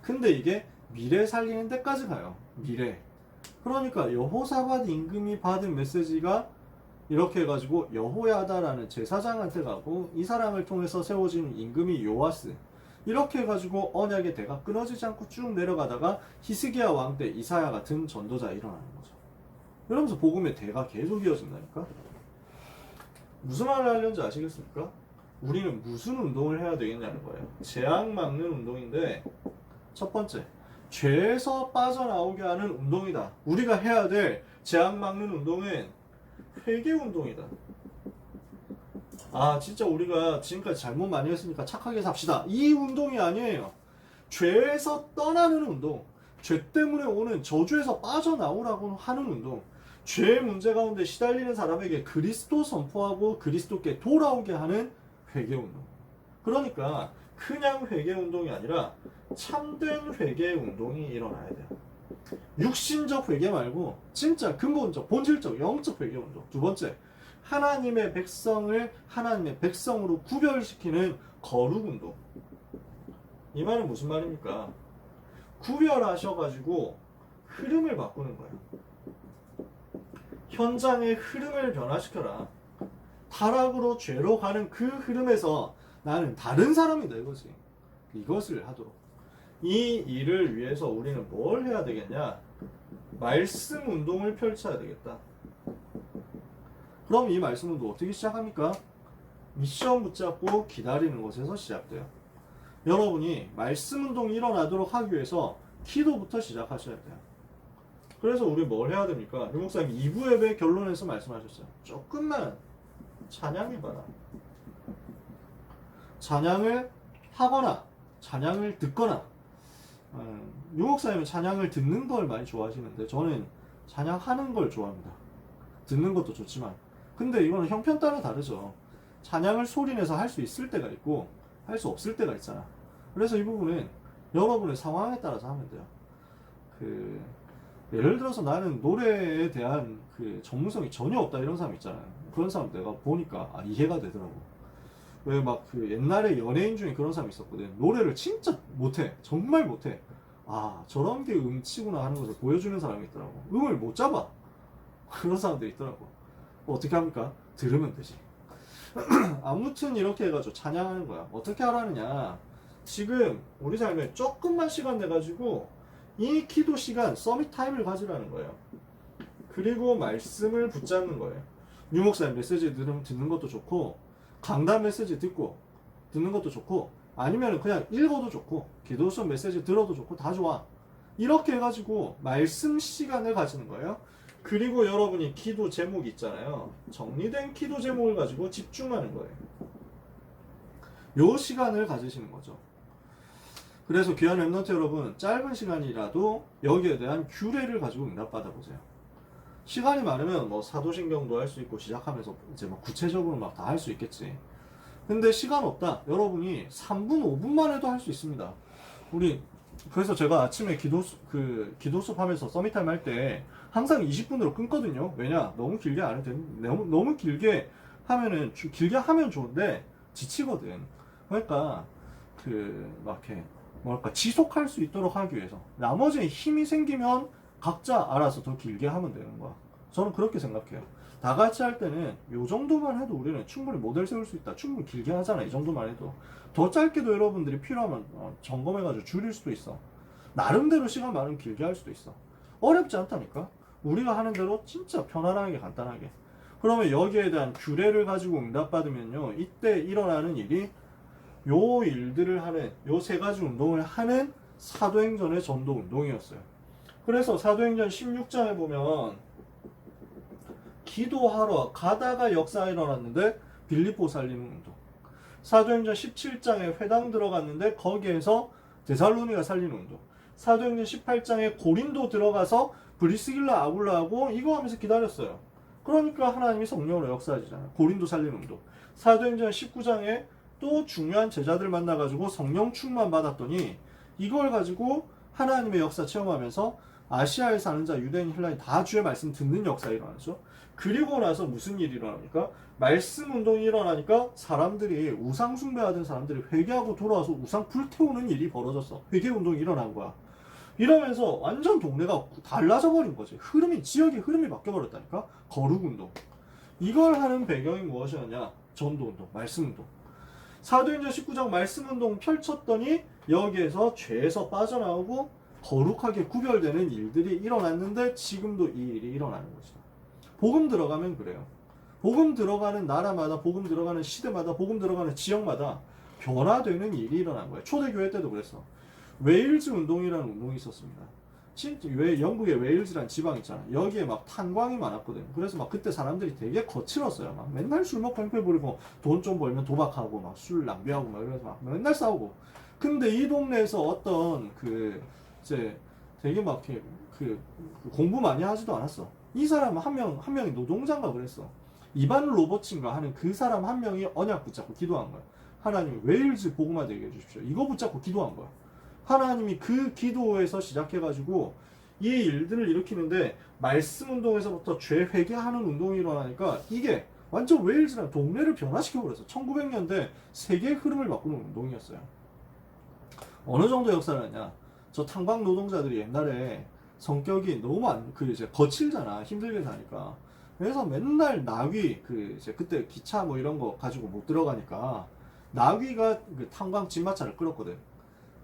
근데 이게 미래 살리는 데까지 가요. 미래. 그러니까 여호사밧 임금이 받은 메시지가 이렇게 해가지고 여호야다라는 제사장한테 가고, 이 사람을 통해서 세워진 임금이 요아스, 이렇게 해가지고 언약의 대가 끊어지지 않고 쭉 내려가다가 히스기야 왕 때 이사야 같은 전도자 일어나는 거죠. 이러면서 복음의 대가 계속 이어진다니까. 무슨 말을 하려는지 아시겠습니까? 우리는 무슨 운동을 해야 되겠냐는 거예요. 재앙 막는 운동인데, 첫 번째, 죄에서 빠져나오게 하는 운동이다. 우리가 해야 될 재앙 막는 운동은 회개 운동이다. 진짜 우리가 지금까지 잘못 많이 했으니까 착하게 삽시다. 이 운동이 아니에요. 죄에서 떠나는 운동. 죄 때문에 오는 저주에서 빠져나오라고 하는 운동. 죄의 문제 가운데 시달리는 사람에게 그리스도 선포하고 그리스도께 돌아오게 하는 회개 운동. 그러니까 그냥 회개 운동이 아니라 참된 회개 운동이 일어나야 돼요. 육신적 회개 말고 진짜 근본적, 본질적, 영적 회개 운동. 두 번째, 하나님의 백성을 하나님의 백성으로 구별시키는 거룩 운동. 이 말은 무슨 말입니까? 구별하셔가지고 흐름을 바꾸는 거예요. 현장의 흐름을 변화시켜라. 타락으로 죄로 가는 그 흐름에서 나는 다른 사람이다 이거지. 이것을 하도록. 이 일을 위해서 우리는 뭘 해야 되겠냐? 말씀 운동을 펼쳐야 되겠다. 그럼 이 말씀 운동 어떻게 시작합니까? 미션 붙잡고 기다리는 것에서 시작돼요. 여러분이 말씀 운동이 일어나도록 하기 위해서 기도부터 시작하셔야 돼요. 그래서 우리 뭘 해야 됩니까? 유 목사님 2부 예배 결론에서 말씀하셨어요. 조금만 찬양해봐라. 찬양을 하거나 찬양을 듣거나. 유 목사님은 찬양을 듣는 걸 많이 좋아하시는데 저는 찬양하는 걸 좋아합니다. 듣는 것도 좋지만 근데 이거는 형편 따라 다르죠. 찬양을 소리내서 할 수 있을 때가 있고 할 수 없을 때가 있잖아. 그래서 이 부분은 여러분의 상황에 따라서 하면 돼요. 예를 들어서 나는 노래에 대한 전문성이 전혀 없다 이런 사람 있잖아요. 그런 사람 내가 보니까 이해가 되더라고. 왜 막 옛날에 연예인 중에 그런 사람이 있었거든. 노래를 진짜 못해. 정말 못해. 저런 게 음치구나 하는 것을 보여주는 사람이 있더라고. 음을 못 잡아. 그런 사람들이 있더라고. 어떻게 합니까? 들으면 되지. 아무튼 이렇게 해가지고 찬양하는 거야. 어떻게 하라느냐. 지금 우리 삶에 조금만 시간 내가지고 이 기도 시간, 서밋 타임을 가지라는 거예요. 그리고 말씀을 붙잡는 거예요. 유 목사님 메시지 듣는 것도 좋고 강단 메시지 듣는 것도 좋고 아니면 그냥 읽어도 좋고 기도 수업 메시지 들어도 좋고 다 좋아. 이렇게 해가지고 말씀 시간을 가지는 거예요. 그리고 여러분이 기도 제목이 있잖아요. 정리된 기도 제목을 가지고 집중하는 거예요. 요 시간을 가지시는 거죠. 그래서 귀한 랩런트 여러분, 짧은 시간이라도 여기에 대한 규례를 가지고 응답받아 보세요. 시간이 많으면 뭐 사도신경도 할 수 있고 시작하면서 이제 막 구체적으로 막 다 할 수 있겠지. 근데 시간 없다. 여러분이 3분, 5분만 해도 할 수 있습니다. 그래서 제가 아침에 기도 수업 하면서 서밋타임 할 때 항상 20분으로 끊거든요. 왜냐? 너무 길게 안 해도 너무 길게 하면 좋은데 지치거든. 그러니까 막 이렇게 지속할 수 있도록 하기 위해서 나머지 힘이 생기면 각자 알아서 더 길게 하면 되는 거야. 저는 그렇게 생각해요. 다 같이 할 때는 요 정도만 해도 우리는 충분히 모델 세울 수 있다. 충분히 길게 하잖아. 이 정도만 해도. 더 짧게도 여러분들이 필요하면 점검해가지고 줄일 수도 있어. 나름대로 시간 많으면 길게 할 수도 있어. 어렵지 않다니까. 우리가 하는 대로 진짜 편안하게 간단하게. 그러면 여기에 대한 규례를 가지고 응답받으면요. 이때 일어나는 일이 요 일들을 하는 요 세 가지 운동을 하는 사도행전의 전도 운동이었어요. 그래서 사도행전 16장에 보면 기도하러 가다가 역사가 일어났는데 빌립보 살리는 운동. 사도행전 17장에 회당 들어갔는데 거기에서 데살로니가 살리는 운동. 사도행전 18장에 고린도 들어가서 브리스길라 아굴라하고 이거 하면서 기다렸어요. 그러니까 하나님이 성령으로 역사하시잖아요. 고린도 살리는 운동. 사도행전 19장에 또 중요한 제자들 만나가지고 성령 충만 받았더니 이걸 가지고 하나님의 역사 체험하면서 아시아에 사는 자 유대인 헬라인 다 주의 말씀 듣는 역사가 일어나죠. 그리고 나서 무슨 일이 일어납니까? 말씀 운동이 일어나니까 사람들이 우상 숭배하던 사람들이 회개하고 돌아와서 우상 불태우는 일이 벌어졌어. 회개 운동이 일어난 거야. 이러면서 완전 동네가 달라져 버린 거지. 지역의 흐름이 바뀌어 버렸다니까. 거룩 운동. 이걸 하는 배경이 무엇이었냐? 전도 운동, 말씀 운동. 사도행전 19장 말씀 운동 펼쳤더니 여기에서 죄에서 빠져나오고 거룩하게 구별되는 일들이 일어났는데 지금도 이 일이 일어나는 것이다. 복음 들어가면 그래요. 복음 들어가는 나라마다, 복음 들어가는 시대마다, 복음 들어가는 지역마다 변화되는 일이 일어난 거예요. 초대교회 때도 그랬어. 웨일즈 운동이라는 운동이 있었습니다. 영국의 웨일즈라는 지방 있잖아. 여기에 막 탄광이 많았거든. 그래서 막 그때 사람들이 되게 거칠었어요. 막 맨날 술 먹고 행패 부리고 돈 좀 벌면 도박하고 막 술 낭비하고 막 이러면서 막 맨날 싸우고. 근데 이 동네에서 어떤 이제 되게 막 공부 많이 하지도 않았어. 이 사람 한 명이 노동자인가 그랬어. 이반 로버츠인가 하는 그 사람 한 명이 언약 붙잡고 기도한 거야. 하나님 웨일즈 복음화 되게 해주십시오. 이거 붙잡고 기도한 거야. 하나님이 그 기도에서 시작해가지고 이 일들을 일으키는데 말씀 운동에서부터 죄 회개하는 운동이 일어나니까 이게 완전 웨일즈랑 동네를 변화시켜버렸어. 1900년대 세계의 흐름을 바꾸는 운동이었어요. 어느 정도 역사를 하냐? 저 탄광 노동자들이 옛날에 성격이 너무 이제 거칠잖아. 힘들게 사니까. 그래서 맨날 나귀, 이제 그때 기차 뭐 이런 거 가지고 못 들어가니까 나귀가 그 탄광 진마차를 끌었거든.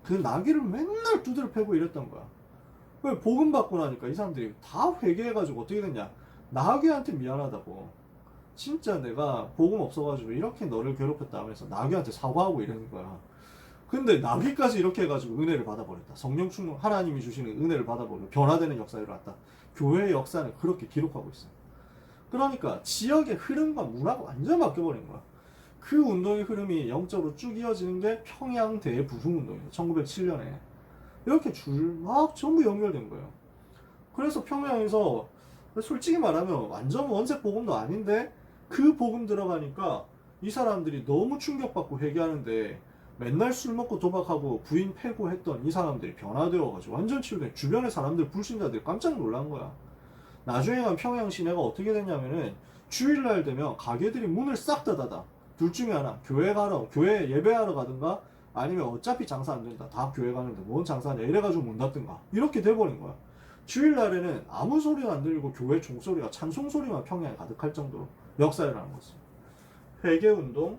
그 나귀를 맨날 두드려 패고 이랬던 거야. 복음 받고 나니까 이 사람들이 다 회개해가지고 어떻게 됐냐? 나귀한테 미안하다고. 진짜 내가 복음 없어가지고 이렇게 너를 괴롭혔다 하면서 나귀한테 사과하고 이러는 거야. 근데 나귀까지 이렇게 해가지고 은혜를 받아버렸다. 성령 충만, 하나님이 주시는 은혜를 받아버리고 변화되는 역사가 일어났다. 교회의 역사는 그렇게 기록하고 있어요. 그러니까 지역의 흐름과 문화가 완전 바뀌어버린 거야. 그 운동의 흐름이 영적으로 쭉 이어지는 게 평양 대부흥 운동이에요. 1907년에. 이렇게 막 전부 연결된 거예요. 그래서 평양에서 솔직히 말하면 완전 원색 복음도 아닌데 그 복음 들어가니까 이 사람들이 너무 충격받고 회개하는데 맨날 술 먹고 도박하고 부인 패고 했던 이 사람들이 변화되어가지고 완전 치유된 주변의 사람들 불신자들이 깜짝 놀란 거야. 나중에는 평양 시내가 어떻게 됐냐면은 주일날 되면 가게들이 문을 싹 닫아다. 둘 중에 하나. 교회 예배하러 가든가 아니면 어차피 장사 안 된다. 다 교회 가는데 뭔 장사냐 이래가지고 문 닫든가. 이렇게 돼버린 거야. 주일날에는 아무 소리가 안 들리고 교회 종소리가 찬송소리만 평양에 가득할 정도로 역사를 하는 거지. 회개운동,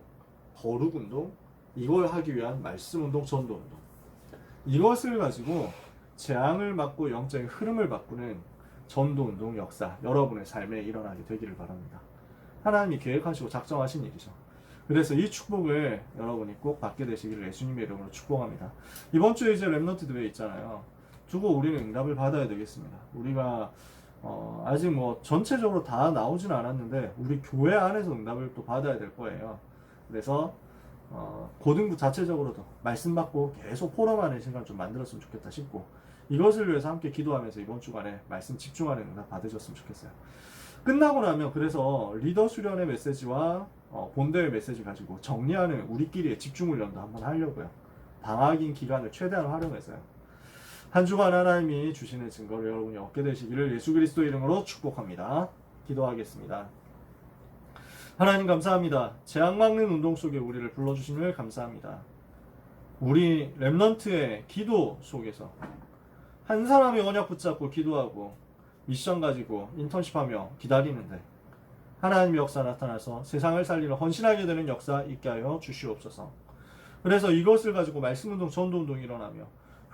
거룩운동, 이걸 하기 위한 말씀운동, 전도운동. 이것을 가지고 재앙을 막고 영적인 흐름을 바꾸는 전도운동 역사, 여러분의 삶에 일어나게 되기를 바랍니다. 하나님이 계획하시고 작정하신 일이죠. 그래서 이 축복을 여러분이 꼭 받게 되시기를 예수님의 이름으로 축복합니다. 이번 주에 이제 렘넌트 대회 있잖아요. 두고 우리는 응답을 받아야 되겠습니다. 우리가 아직 뭐 전체적으로 다 나오진 않았는데 우리 교회 안에서 응답을 또 받아야 될 거예요. 그래서 고등부 자체적으로도 말씀 받고 계속 포럼하는 시간 좀 만들었으면 좋겠다 싶고, 이것을 위해서 함께 기도하면서 이번 주간에 말씀 집중하는 응답 받으셨으면 좋겠어요. 끝나고 나면 그래서 리더 수련의 메시지와 본대의 메시지 가지고 정리하는 우리끼리의 집중훈련도 한번 하려고요. 방학인 기간을 최대한 활용해서요. 한 주간 하나님이 주시는 증거를 여러분이 얻게 되시기를 예수 그리스도 이름으로 축복합니다. 기도하겠습니다. 하나님 감사합니다. 재앙 막는 운동 속에 우리를 불러주심을 감사합니다. 우리 렘넌트의 기도 속에서 한 사람이 언약 붙잡고 기도하고 미션 가지고 인턴십하며 기다리는데 하나님의 역사 나타나서 세상을 살리는 헌신하게 되는 역사 있게 하여 주시옵소서. 그래서 이것을 가지고 말씀운동, 전도운동이 일어나며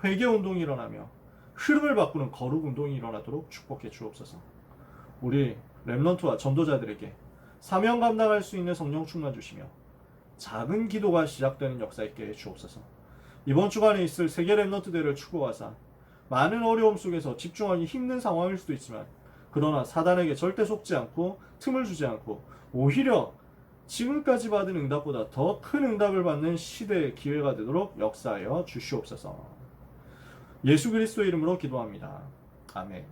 회개운동이 일어나며 흐름을 바꾸는 거룩운동이 일어나도록 축복해 주옵소서. 우리 렘넌트와 전도자들에게 사명 감당할 수 있는 성령 충만 주시며 작은 기도가 시작되는 역사 있게 해 주옵소서. 이번 주간에 있을 세계 렘넌트 대회를 축복하사 많은 어려움 속에서 집중하기 힘든 상황일 수도 있지만 그러나 사단에게 절대 속지 않고 틈을 주지 않고 오히려 지금까지 받은 응답보다 더 큰 응답을 받는 시대의 기회가 되도록 역사하여 주시옵소서. 예수 그리스도의 이름으로 기도합니다. 아멘.